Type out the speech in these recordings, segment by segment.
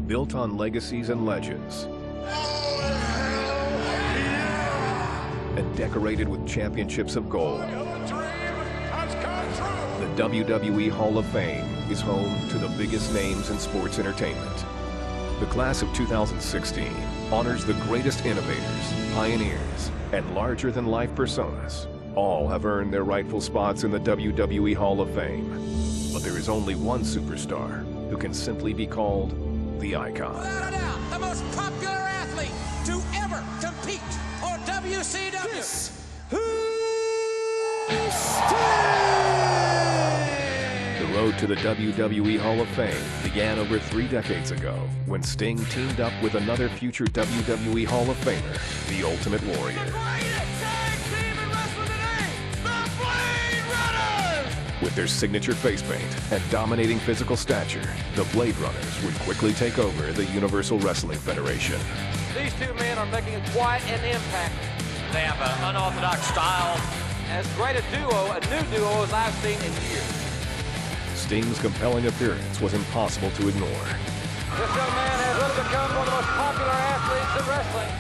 built on legacies and legends, and decorated with championships of gold. The WWE Hall of Fame is home to the biggest names in sports entertainment. The class of 2016 honors the greatest innovators, pioneers, and larger-than-life personas. All have earned their rightful spots in the WWE Hall of Fame. But there is only one superstar who can simply be called the Icon. Without a doubt, the most popular athlete to ever compete for WCW. This The road to the WWE Hall of Fame began over 3 decades ago when Sting teamed up with another future WWE Hall of Famer, the Ultimate Warrior. With their signature face paint and dominating physical stature, the Blade Runners would quickly take over the Universal Wrestling Federation. These two men are making quite an impact. They have an unorthodox style. As great a duo, a new duo as I've seen in years. Sting's compelling appearance was impossible to ignore. This young man has really become one of the most popular athletes in wrestling.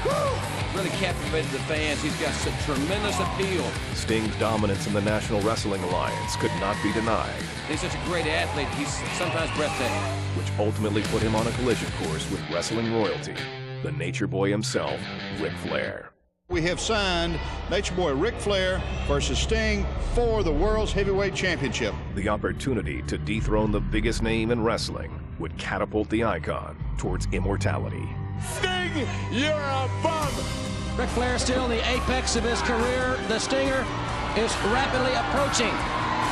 Woo! Really captivated the fans. He's got such tremendous appeal. Sting's dominance in the National Wrestling Alliance could not be denied. He's such a great athlete. He's sometimes breathtaking. Which ultimately put him on a collision course with wrestling royalty, the Nature Boy himself, Ric Flair. We have signed Nature Boy Ric Flair versus Sting for the World's Heavyweight Championship. The opportunity to dethrone the biggest name in wrestling would catapult the Icon towards immortality. Sting, you're a bum! Ric Flair still in the apex of his career. The Stinger is rapidly approaching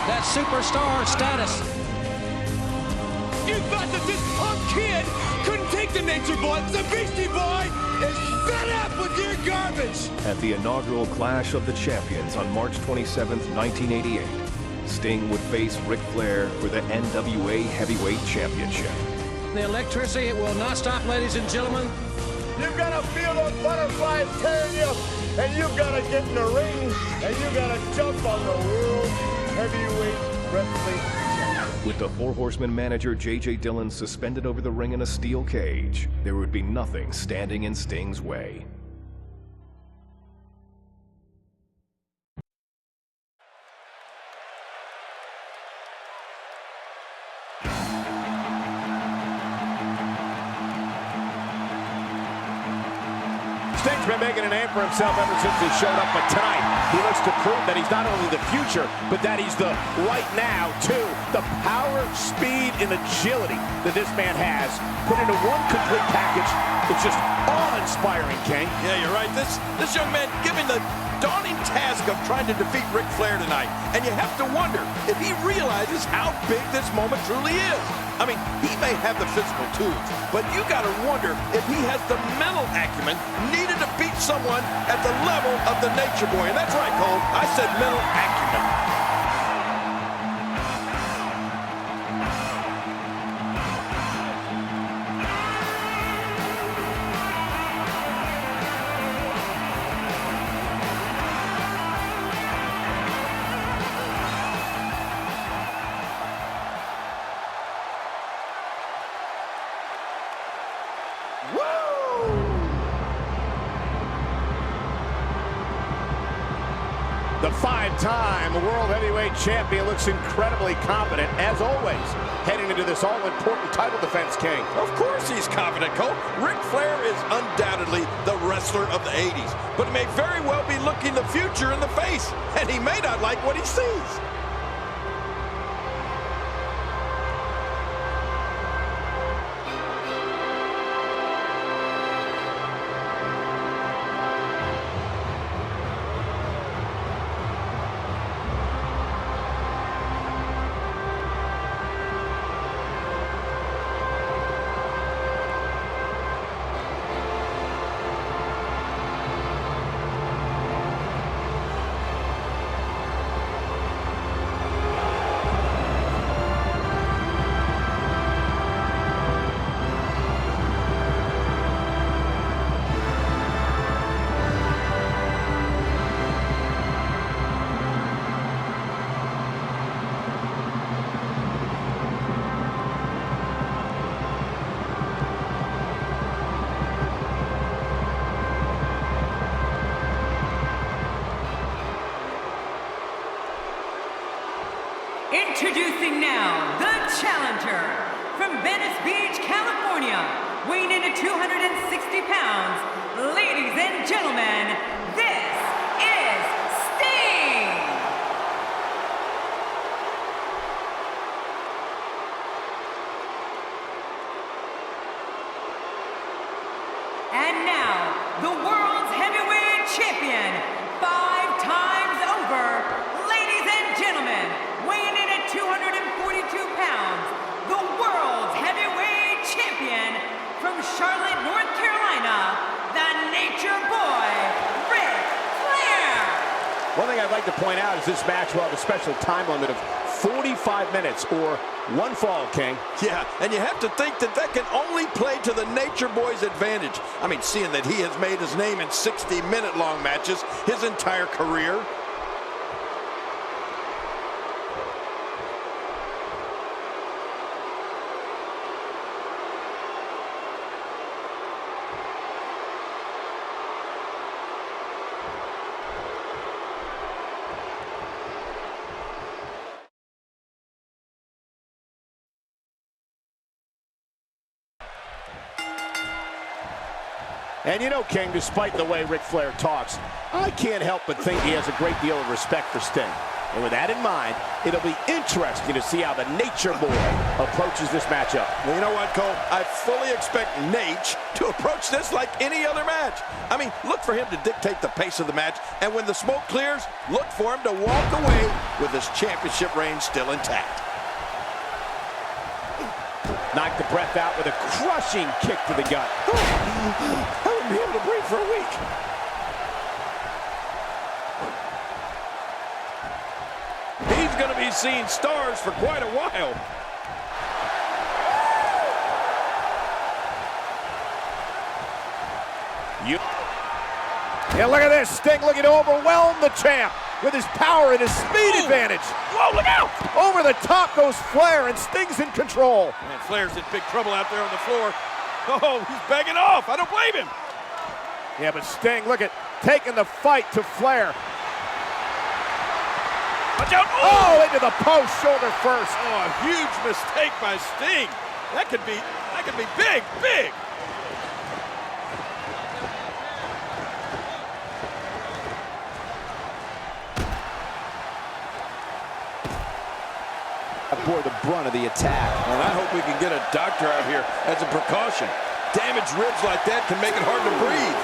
that superstar status. You thought that this punk kid couldn't take the Nature Boy? The Beastie Boy is fed up with your garbage! At the inaugural Clash of the Champions on March 27, 1988, Sting would face Ric Flair for the n.W.o Heavyweight Championship. The electricity, it will not stop, ladies and gentlemen. You've got to feel those butterflies tearing you, and you've got to get in the ring, and you've got to jump on the World Heavyweight Wrestling. With the Four Horsemen manager J.J. Dillon suspended over the ring in a steel cage, there would be nothing standing in Sting's way. Sting's been making a name for himself ever since he showed up, but tonight he looks to prove that he's not only the future, but that he's the right now, too. The power, speed, and agility that this man has put into one complete package. It's just awe-inspiring, King. Yeah, you're right. This young man given the daunting task of trying to defeat Ric Flair tonight. And you have to wonder if he realizes how big this moment truly is. I mean, he may have the physical tools, but you got to wonder if he has the mental acumen needed to beat someone at the level of the Nature Boy. And that's right, Cole. I said mental acumen. The 5-time World Heavyweight Champion looks incredibly confident, as always, heading into this all-important title defense, King. Of course he's confident, Cole. Ric Flair is undoubtedly the wrestler of the 80s, but he may very well be looking the future in the face, and he may not like what he sees. Introducing now, the challenger from Venice Beach, California, weighing in at 260 pounds. Ladies and gentlemen, this is Sting! And now, the world's heavyweight champion, 5 times over, ladies and gentlemen, weighing in at 242 pounds, the world's heavyweight champion from Charlotte, North Carolina, the Nature Boy, Ric Flair. One thing I'd like to point out is this match will have a special time limit of 45 minutes or one fall, King. Yeah, and you have to think that that can only play to the Nature Boy's advantage. I mean, seeing that he has made his name in 60-minute long matches his entire career. And you know, King, despite the way Ric Flair talks, I can't help but think he has a great deal of respect for Sting. And with that in mind, it'll be interesting to see how the Nature Boy approaches this matchup. Well, you know what, Cole? I fully expect Nate to approach this like any other match. I mean, look for him to dictate the pace of the match, and when the smoke clears, look for him to walk away with his championship reign still intact. Knocked the breath out with a crushing kick to the gut. I wouldn't be able to breathe for a week. He's going to be seeing stars for quite a while. Yeah, look at this. Sting looking to overwhelm the champ with his power and his speed advantage. Whoa, look out! Over the top goes Flair, and Sting's in control. Man, Flair's in big trouble out there on the floor. Oh, he's begging off. I don't blame him. Yeah, but Sting, look at, taking the fight to Flair. Watch out! Oh, into the post, shoulder first. Oh, a huge mistake by Sting. That could be big, big. Bore the brunt of the attack. And I hope we can get a doctor out here as a precaution. Damaged ribs like that can make it hard to breathe.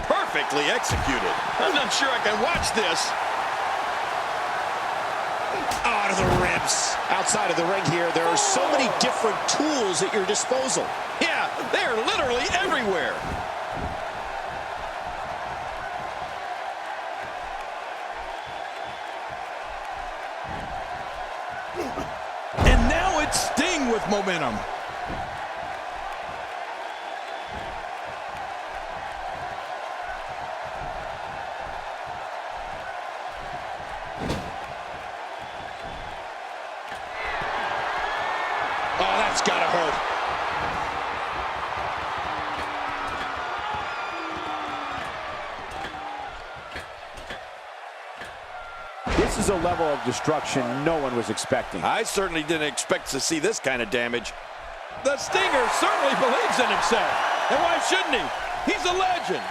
3. Perfectly executed. I'm not sure I can watch this. Out of the ribs. Outside of the ring here, there are so many different tools at your disposal. Yeah, they're literally everywhere. And now it's Sting with momentum. Oh, that's gotta hurt. This is a level of destruction no one was expecting. I certainly didn't expect to see this kind of damage. The Stinger certainly believes in himself. And why shouldn't he? He's a legend.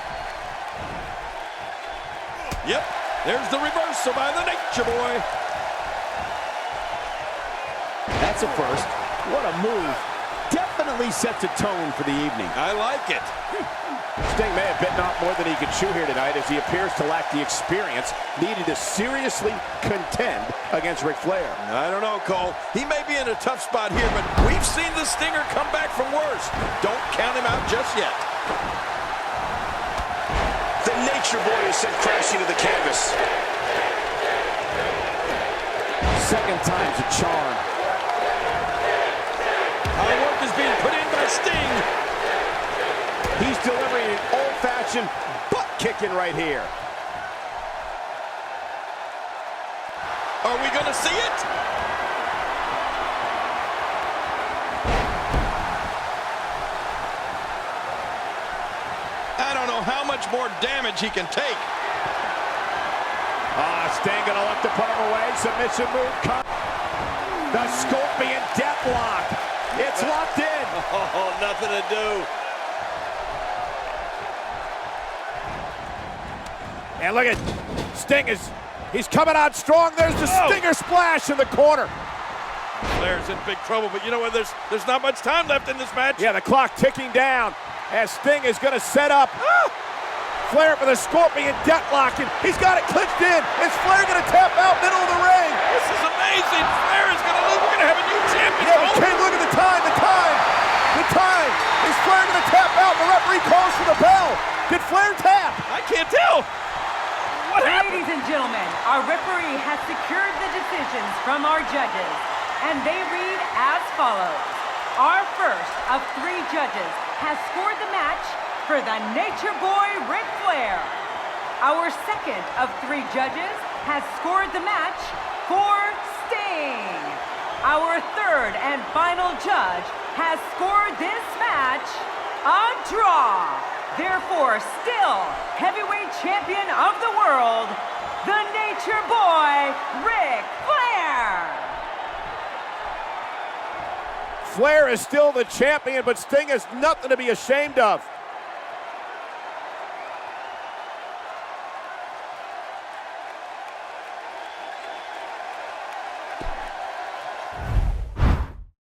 Yep, there's the reversal by the Nature Boy. That's a first. What a move. Definitely sets a tone for the evening. I like it. Sting may have bitten off more than he could chew here tonight, as he appears to lack the experience needed to seriously contend against Ric Flair. I don't know, Cole. He may be in a tough spot here, but we've seen the Stinger come back from worse. Don't count him out just yet. The Nature Boy is sent crashing to the canvas. Second time's a charm. Our work is being put in by Sting. He's delivering an old-fashioned butt-kicking right here. Are we going to see it? I don't know how much more damage he can take. Sting gonna look to put him away. Submission move. The Scorpion Deathlock. It's locked in. Oh, nothing to do. And look at Sting he's coming on strong. There's the Stinger splash in the corner. Flair's in big trouble, but you know what? There's not much time left in this match. Yeah, the clock ticking down as Sting is going to set up Flair for the Scorpion Deathlock, and he's got it clinched in. Is Flair going to tap out middle of the ring? This is amazing. Flair is going to lose. We're going to have a new champion. Yeah, but King, look at the time. Is Flair going to tap out? The referee calls for the bell. Did Flair tap? I can't tell. What happened? Ladies and gentlemen, our referee has secured the decisions from our judges, and they read as follows. Our first of 3 judges has scored the match for the Nature Boy Ric Flair. Our second of 3 judges has scored the match for Sting. Our third and final judge has scored this match a draw. Therefore, still heavyweight champion of the world, the Nature Boy, Ric Flair. Flair is still the champion, but Sting has nothing to be ashamed of.